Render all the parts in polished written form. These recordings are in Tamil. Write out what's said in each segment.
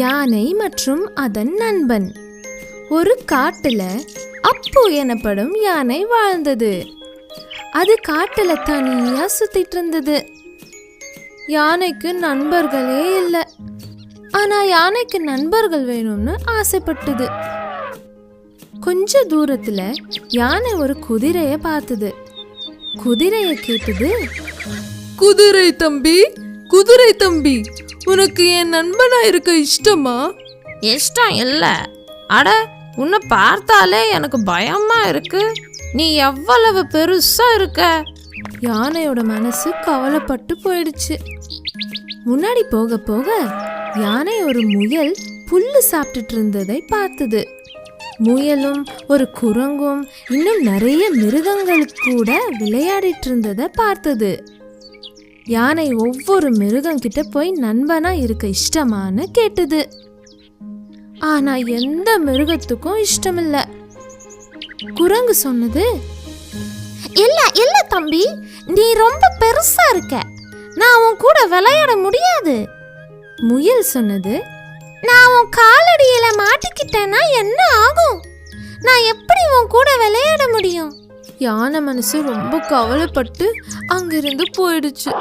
யானை மற்றும் அதன் நண்பன். ஒரு காட்டுல அப்பு எனப்படும் யானை வாழ்ந்தது. அது காட்டுல தனியா சுத்திட்டு இருந்தது. யானைக்கு நண்பர்களே இல்லை. ஆனா யானைக்கு நண்பர்கள் வேணும்னு ஆசைப்பட்டது. கொஞ்ச தூரத்துல யானை ஒரு குதிரைய பார்த்தது. குதிரைய கேட்டது, குதிரை தம்பி, குதிரை தம்பி, உனக்கு என் நண்பனா இருக்க இஷ்டமா? இஷ்டம் இல்ல. அட, உன்னை பார்த்தாலே எனக்கு பயமா இருக்கு. நீ எவ்வளவு பெருசா இருக்க. யானையோட மனசு கவலைப்பட்டு போயிடுச்சு. முன்னாடி போக போக யானை ஒரு முயல் புல்லு சாப்பிட்டுட்டு இருந்ததை பார்த்தது. முயலும் ஒரு குரங்கும் இன்னும் நிறைய மிருகங்களுக்கு கூட விளையாடிட்டு இருந்ததை பார்த்தது. யானை ஒவ்வொரு மிருகம் கிட்ட போய் நண்பனா இருக்க இஷ்டமான்னு கேட்டது. ஆனா எந்த மிருகத்துக்கும் இஷ்டம் இல்ல. குரங்கு சொன்னது, இல்ல இல்ல தம்பி, நீ ரொம்ப பெருசா இருக்க, நான் உன் கூட விளையாட முடியாது. முயல் சொன்னது, நான் உன் காலடியில மாட்டிக்கிட்டேன்னா என்ன ஆகும்? நான் எப்படி உன் கூட விளையாட முடியும்? யானை மனசு ரொம்ப கவலைப்பட்டு அங்கிருந்து போயிடுச்சு.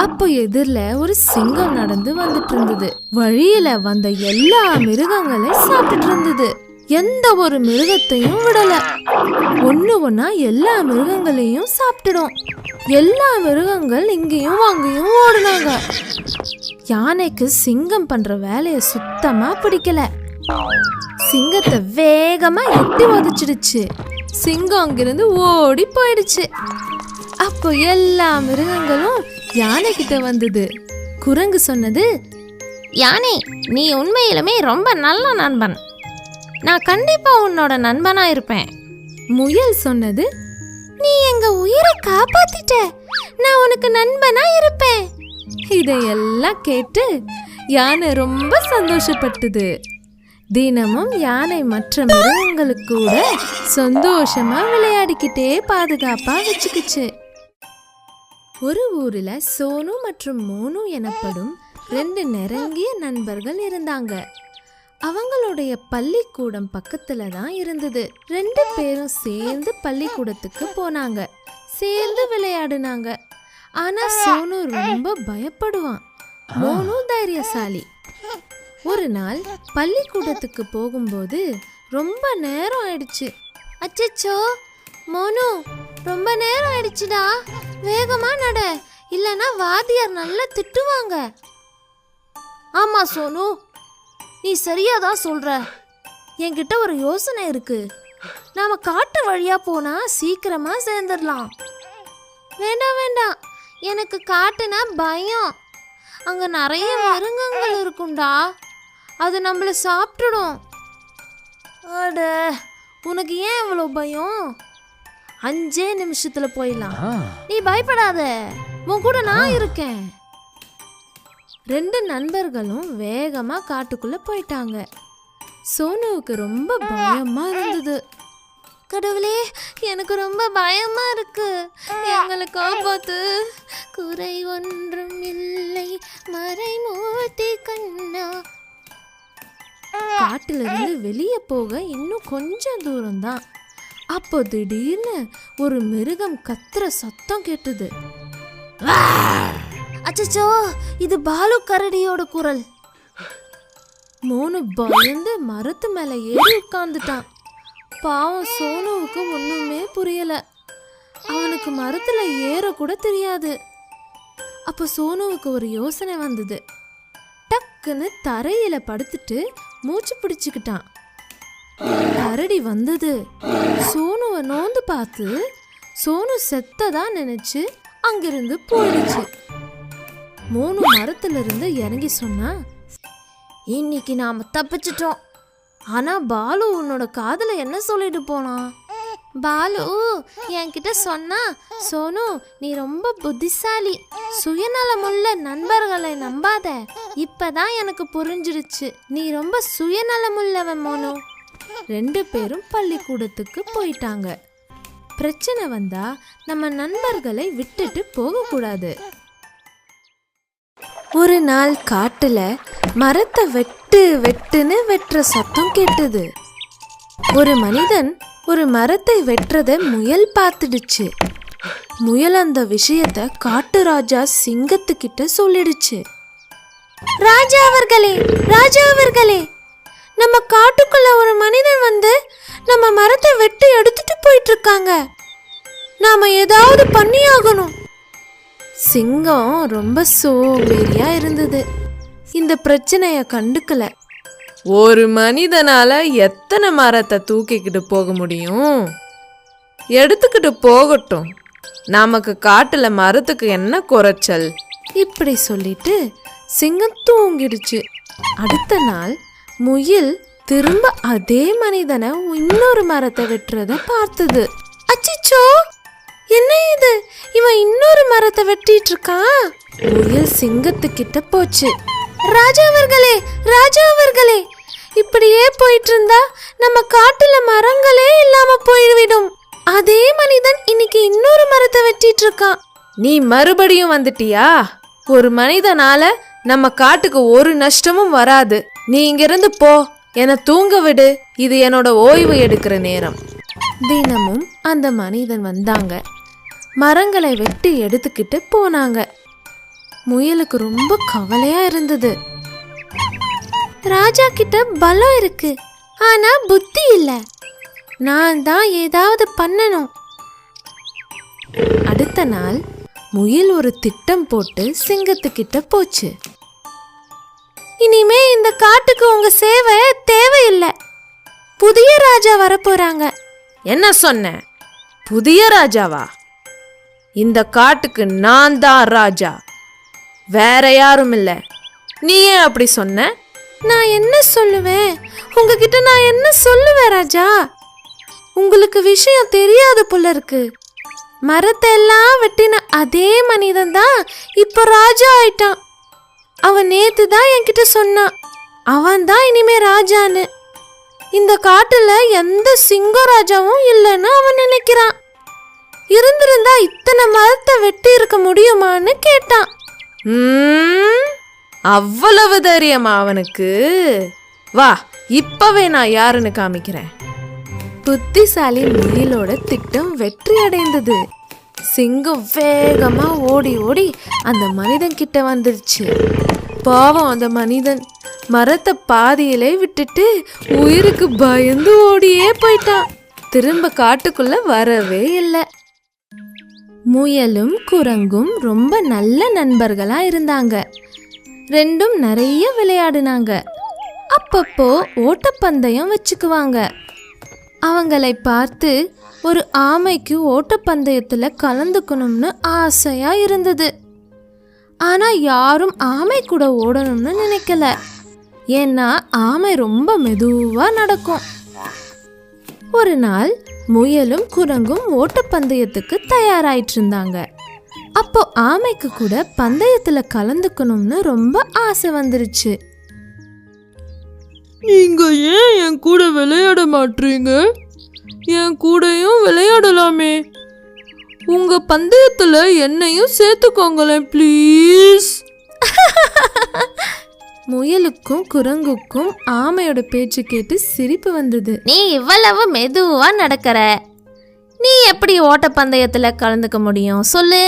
அப்போ எதிரில ஒரு சிங்கம் நடந்து வந்துட்டு இருந்தது. வழியில வந்த எல்லா மிருகங்களையும் சாப்பிட்டுட்டு இருந்தது. எந்த ஒரு மிருகத்தையும் விடல. ஒண்ணு ஒன்னா எல்லா மிருகங்களையும் சாப்பிட்டுடும். எல்லா மிருகங்கள் இங்கேயும் அங்கேயும் ஓடுனாங்க. யானைக்கு சிங்கம் பண்ற வேலைய சுத்தமா பிடிக்கல. சிங்கத்தை வேகமா எட்டி உதைச்சிடுச்சு. சிங்கம் அங்கிருந்து ஓடி போயிடுச்சு. அப்போ எல்லா மிருகங்களும் யானை கிட்ட வந்தது. குரங்கு சொன்னது, யானை, நீ உண்மையிலுமே ரொம்ப நல்ல நண்பன். நான் கண்டிப்பா உன்னோட நண்பனா இருப்பேன். முயல் சொன்னது, நீ எங்க உயிரை காப்பாத்திட்ட, நான் உனக்கு நண்பனா இருப்பேன். இதையெல்லாம் கேட்டு யானை ரொம்ப சந்தோஷப்பட்டது. தினமும் யானை மற்ற மிருகங்களுக்கு கூட சந்தோஷமா விளையாடிக்கிட்டே பாதுகாப்பா வச்சுக்கிச்சு. ஒரு ஊர்ல சோனு மற்றும் மோனு எனப்படும் 2 நெருங்கிய நண்பர்கள் இருந்தாங்க. அவங்களுடைய பள்ளிக்கூடம் பக்கத்துல தான் இருந்தது. 2 பேரும் சேர்ந்து பள்ளிக்கூடத்துக்கு போனாங்க. சேர்ந்து விளையாடுனாங்க. ஆனா சோனு ரொம்ப பயப்படுவான். மோனு தைரியசாலி. ஒரு நாள் பள்ளிக்கூடத்துக்கு போகும்போது ரொம்ப நேரம் ஆயிடுச்சு. அச்சச்சோ மோனு, ரொம்ப நேரம் ஆயிடுச்சுடா, வேகமா நட, இல்லனா வாத்தியார் நல்லா திட்டுவாங்க. ஆமா சோனு, நீ சரியா தான் சொல்ற. என்கிட்ட ஒரு யோசனை இருக்கு. நாம காட்டு வழியா போனா சீக்கிரமா சேர்ந்துடலாம். வேண்டாம் வேண்டாம், எனக்கு காட்டுனா பயம். அங்க நிறைய மிருகங்கள் இருக்கும்டா, அது நம்மள சாப்பிட்டுடும். அட, உனக்கு ஏன் இவ்வளோ பயம்? 5 நிமிஷத்துல போயிடலாம். நீ பயப்படாத, உன் கூட நான் இருக்கேன். 2 நண்பர்களும் வேகமா காட்டுக்குள்ள போயிட்டாங்க. சோனுவுக்கு ரொம்ப பயமா இருந்தது. கடவுளே, எனக்கு ரொம்ப பயமா இருக்கு, எங்களை காப்பாத்து. குறை ஒன்றும் இல்லை மறைமூர்த்தி கண்ணா. காட்டுல இருந்து வெளியே போக இன்னும் கொஞ்சம் தூரம் தான். அப்போ திடீர்னு ஒரு மிருகம் கத்துற சத்தம் கேட்டது. அச்சச்சோ, இது பாலு கரடியோட குரல். மோனு பயந்து மரத்து மேல ஏறி உட்கார்ந்துட்டான். பாவம் சோனுவுக்கு ஒண்ணுமே புரியல. அவனுக்கு மரத்துல ஏற கூட தெரியாது. அப்ப சோனுவுக்கு ஒரு யோசனை வந்தது. டக்குன்னு தரையில படுத்துட்டு மூச்சு பிடிச்சுக்கிட்டான். கரடி வந்தது. சோனுவை நோந்து பார்த்து சோனு செத்ததா நினைச்சு அங்கிருந்து போயிடுச்சு. மோனு மரத்துல இருந்து இறங்கி சொன்னா, இன்னைக்கு நாம தப்பிச்சிட்டோம். ஆனா பாலு உன்னோட காதுல என்ன சொல்லிட்டு போனான்? பாலு என்கிட்ட சொன்னா, சோனு நீ ரொம்ப புத்திசாலி, சுயநலமுள்ள நண்பர்களை நம்பாத. இப்பதான் எனக்கு புரிஞ்சிருச்சு, நீ ரொம்ப சுயநலமுள்ளவன் மோனு. 2 பேரும் பள்ளிக்கூடத்துக்கு போயிட்டாங்க. பிரச்சனை வந்தா நம்ம நண்பர்களை விட்டுட்டு போக கூடாது. ஒரு நாள் காட்டுல மரத்தை வெட்டு வெட்டுன்னு வெட்டுற சத்தம் கேட்டது. ஒரு மனிதன் ஒரு மரத்தை வெட்டுறத முயல் பார்த்துடுச்சு. முயல் அந்த விஷயத்த காட்டு ராஜா சிங்கத்துக்கிட்ட சொல்லிடுச்சு. ராஜா அவர்களே, ராஜா அவர்களே, நம்ம காட்டுக்குள்ள ஒரு மனிதன் வந்து நம்ம மரத்தை வெட்டி எடுத்துட்டு போயிட்டு இருக்காங்க. நாம ஏதாவது பண்ணியாகணும். சிங்கம் ரொம்ப சோம்பேறியா இருந்தது. இந்த பிரச்சனைய கண்டுக்கல. ஒரு மனிதனால எத்தனை மரத்தை தூக்கிக்கிட்டு போக முடியும்? எடுத்துக்கிட்டு போகட்டும், நமக்கு காட்டுல மரத்துக்கு என்ன குறைச்சல்? இப்படி சொல்லிட்டு சிங்கம் தூங்கிடுச்சு. அடுத்த நாள் முயல் திரும்ப அதே மனிதனை இன்னொரு மரத்தை வெட்டுறத பார்த்தது. அச்சிச்சோ, என்ன இது? இவன் இன்னொரு மரத்தை வெட்டிட்டு இருக்கான். முயல் சிங்கத்துக்கிட்ட போச்சு. ராஜா அவர்களே, ராஜா அவர்களே, இப்படியே போயிட்டு இருந்தா நம்ம காட்டுல மரங்களே இல்லாம போய்விடும். அதே மனிதன் இன்னைக்கு இன்னொரு மரத்தை வெட்டிட்டு இருக்கான். நீ மறுபடியும் வந்துட்டியா? ஒரு மனிதனால நம்ம காட்டுக்கு ஒரு நஷ்டமும் வராது. நீ இங்கிருந்து போ, என்னை தூங்க விடு. இது என்னோட ஓய்வு எடுக்கிற நேரம். தினமும் அந்த மனிதன் வந்தாங்க. மரங்களை வெட்டி எடுத்துக்கிட்டு போனாங்க. முயலுக்கு ரொம்ப கவலையா இருந்தது. ராஜா கிட்ட பலம் இருக்கு, ஆனா புத்தி இல்ல. நான் தான் ஏதாவது பண்ணணும். அடுத்த நாள் முயல் ஒரு திட்டம் போட்டு சிங்கத்துக்கிட்ட போச்சு. இனிமே இந்த காட்டுக்கு உங்க சேவை தேவையில்லை. புதிய ராஜா வரப்போறாங்க. என்ன சொன்ன? புதிய ராஜாவா? இந்த காட்டுக்கு நான் தான் ராஜா, வேற யாரும் இல்ல. நீ ஏன் அப்படி சொன்ன? நான் என்ன சொல்லுவேன்? உங்ககிட்ட நான் என்ன சொல்லுவேன் ராஜா? உங்களுக்கு விஷயம் தெரியாது போல இருக்கு. மரத்தை எல்லாம் வெட்டின அதே மனிதன் தான் இப்ப ராஜா ஆயிட்டான். அவன் நேத்து தான் என்கிட்ட சொன்னான், அவன் தான் இனிமே ராஜான்னு. இந்த காட்டுல எந்த சிங்க ராஜாவும் இல்லைன்னு அவன் நினைக்கிறான். இருந்திருந்தா இத்தனை மரத்தை வெட்டி இருக்க முடியுமான்னு கேட்டான். அவ்வளவு தைரியமா அவனுக்கு? வா, இப்பவே நான் யாருன்னு காமிக்கிறேன். புத்திசாலி முயலோட திட்டம் வெற்றி அடைந்தது. சிங்கம் வேகமா ஓடி ஓடி அந்த மனிதன் கிட்ட வந்துருச்சு. பாவம், அந்த மனிதன் மரத்தை பாதியிலே விட்டுட்டு உயிருக்கு பயந்து ஓடியே போயிட்டான். திரும்ப காட்டுக்குள்ள வரவே இல்லை. முயலும் குரங்கும் ரொம்ப நல்ல நண்பர்களா இருந்தாங்க. ரெண்டும் நிறைய விளையாடினாங்க. அப்பப்போ ஓட்டப்பந்தயம் வச்சுக்குவாங்க. அவங்களை பார்த்து ஒரு ஆமைக்கு ஓட்டப்பந்தயத்துல கலந்துக்கணும்னு ஆசையா இருந்தது. ஆனா யாரும் ஆமை கூட ஓடணும்னு நினைக்கல. ஏன்னா ஆமை ரொம்ப மெதுவா நடக்கும். ஒரு நாள் முயலும் குரங்கும் ஓட்டப்பந்தயத்துக்கு தயாராயிட்டு இருந்தாங்க. அப்போ ஆமைக்கு கூட பந்தயத்துல கலந்துக்கணும்னு ரொம்ப ஆசை வந்துருச்சு. நீங்க ஏன் என் கூட விளையாட மாட்டீங்க? என் கூடயும் விளையாடலாமே. உங்க பந்தயத்துல என்னையும் சேர்த்துக்கோங்களேன் ப்ளீஸ். முயலுக்கும் குரங்குக்கும் ஆமையோட பேச்சு கேட்டு சிரிப்பு வந்தது. நீ இவ்வளவு மெதுவா நடக்கிற, நீ எப்படி ஓட்டப்பந்தயத்துல கலந்துக்க முடியும் சொல்லு?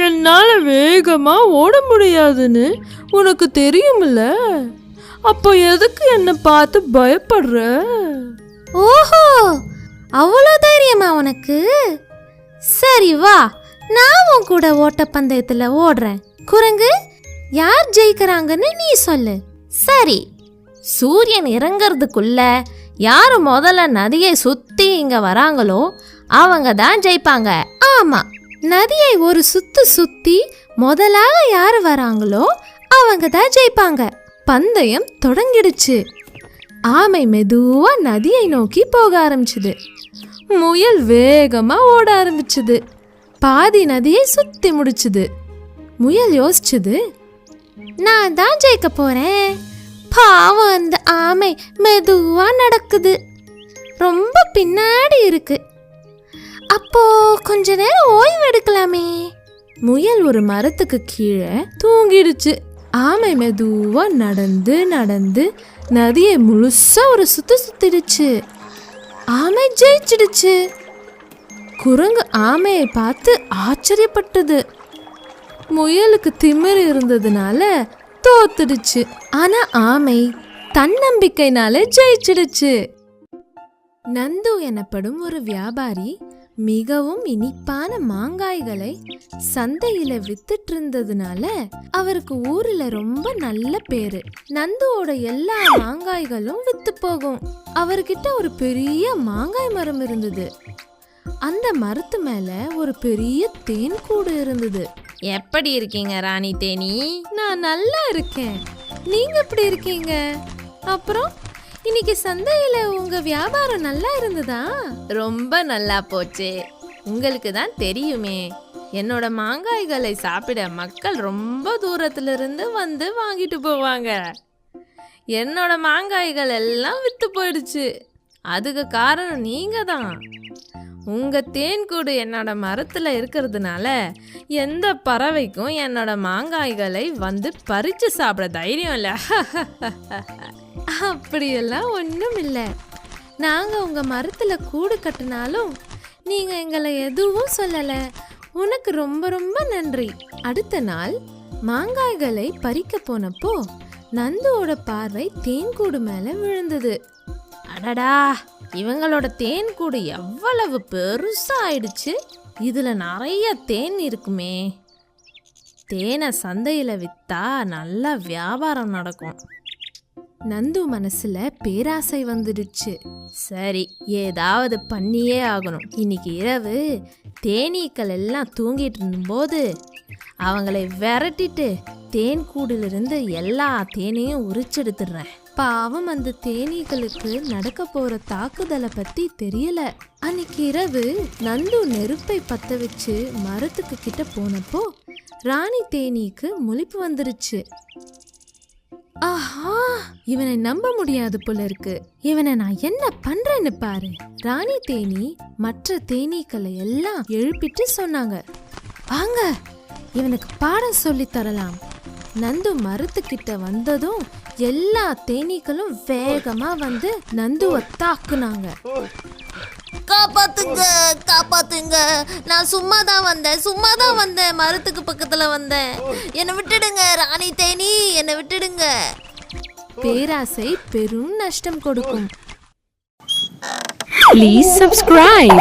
என்னால வேகமா ஓட முடியாதுன்னு உனக்கு தெரியும்ல, அப்போ எதுக்கு என்ன பார்த்து பயப்படுற? ஓஹோ, அவ்வளோ தைரியமா உனக்கு? சரி வா, நான் உன் கூட ஓட்டப்பந்தயத்துல ஓடுறேன். குரங்கு, யார் ஜெயிக்கிறாங்கன்னு நீ சொல்லு. சரி, சூரியன் இறங்கிறதுக்குள்ள யாரு முதல்ல நதியை சுத்தி இங்க வராங்களோ அவங்க தான் ஜெயிப்பாங்க. ஆமா, நதியை ஒரு சுத்து சுத்தி முதலாக யாரு வராங்களோ அவங்க தான் ஜெயிப்பாங்க. பந்தயம் தொடங்கிடுச்சு. ஆமை மெதுவா நதியை நோக்கி போக ஆரம்பிச்சுது. முயல் வேகமா ஓட ஆரம்பிச்சுது. பாதி நதியை சுத்தி முடிச்சுது. முயல் யோசிச்சுது, நான் தான் ஜெயிக்க போறேன். பாவம், அந்த ஆமை மெதுவா நடக்குது, ரொம்ப பின்னாடி இருக்கு. அப்போ கொஞ்ச நேரம் ஓய்வு எடுக்கலாமே. முயல் ஒரு மரத்துக்கு கீழே தூங்கிடுச்சு. ஆமை மெதுவா நடந்து நடந்து நதியை முழுசா ஒரு சுத்திடுச்சு. ஆமை ஜெயிச்சிடுச்சு. குரங்கு ஆமையை பார்த்து ஆச்சரியப்பட்டது. முயலுக்கு திமிரு இருந்ததுனால தோத்துடுச்சு. ஆனா ஆமை தன்னம்பிக்கைனால ஜெயிச்சிடுச்சு. நந்து எனப்படும் ஒரு வியாபாரி மிகவும் இனிப்பான மாங்காய்களை சந்தையில வித்துட்டு இருந்ததுனால அவருக்கு ஊர்ல ரொம்ப நல்ல பேரு. நந்துவோட எல்லா மாங்காய்களும் வித்து போகும். அவர்கிட்ட ஒரு பெரிய மாங்காய் மரம் இருந்தது. அந்த மரத்து மேல ஒரு பெரிய தேன் கூடு இருந்தது. எப்படி இருக்கீங்க ராணி தேனி? நான் நல்லா இருக்கேன். நீங்க எப்படி இருக்கீங்க? அப்புறம் இன்னைக்கு சந்தையில உங்க வியாபாரம் நல்லா இருந்ததா? ரொம்ப நல்லா போச்சு. உங்களுக்கு தான் தெரியுமே, என்னோட மாங்காய்களை சாப்பிட மக்கள் ரொம்ப தூரத்துல இருந்து வந்து வாங்கிட்டு போவாங்க. என்னோட மாங்காய்கள் எல்லாம் வித்து போயிடுச்சு. அதுக்கு காரணம் நீங்க தான். உங்க தேன்கூடு என்னோட மரத்துல இருக்கிறதுனால எந்த பறவைக்கும் என்னோட மாங்காய்களை வந்து பறிச்சு சாப்பிட தைரியம் இல்லை. அப்படியெல்லாம் ஒன்றும் இல்லை. நாங்கள் உங்கள் மரத்தில் கூடு கட்டினாலும் நீங்கள் எங்களை எதுவும் சொல்லலை. உனக்கு ரொம்ப ரொம்ப நன்றி. அடுத்த நாள் மாங்காய்களை பறிக்க போனப்போ நந்துவோட பார்வை தேன்கூடு மேலே விழுந்தது. அடடா, இவங்களோட தேன்கூடு எவ்வளவு பெருசா ஆயிடுச்சு. இதுல நிறைய தேன் இருக்குமே. தேனை சந்தையில வித்தா நல்லா வியாபாரம் நடக்கும். நந்து மனசுல பேராசை வந்துடுச்சு. சரி, ஏதாவது பண்ணியே ஆகணும். இன்னைக்கு இரவு தேனீக்கள் எல்லாம் தூங்கிட்டு இருந்தபோது அவங்களை விரட்டிட்டு தேன் கூடிலிருந்து எல்லா தேனையும் உரிச்செடுத்துடுறேன். பாவம், அந்த தேனீக்களுக்கு நடக்க போற தாக்குதலை பத்தி தெரியல. அன்னைக்கு இரவு நந்து நெருப்பை பத்த வச்சு மரத்துக்கு கிட்ட போனப்போ ராணி தேனீக்கு முழிப்பு வந்துருச்சு. ஆஹா, இவனை நம்ப முடியாது போல இருக்கு. இவனை நான் என்ன பண்றேன்னு பாரு. ராணி தேனி மற்ற தேனீக்களை எல்லாம் எழுப்பிட்டு சொன்னாங்க, வாங்க இவனுக்கு பாடம் சொல்லி தரலாம். நந்து மரத்துக்கிட்ட வந்ததும் எல்லா தேனீக்களும் வேகமா வந்து நந்துவை தாக்குனாங்க. காப்பாத்துங்க, காப்பாத்துங்க, நான் சும்மா தான் வந்தேன், மரத்துக்கு பக்கத்துல வந்தேன், என்னை விட்டுடுங்க ராணி தேனி, என்னை விட்டுடுங்க. பேராசை பெரும் நஷ்டம் கொடுக்கும். Please subscribe.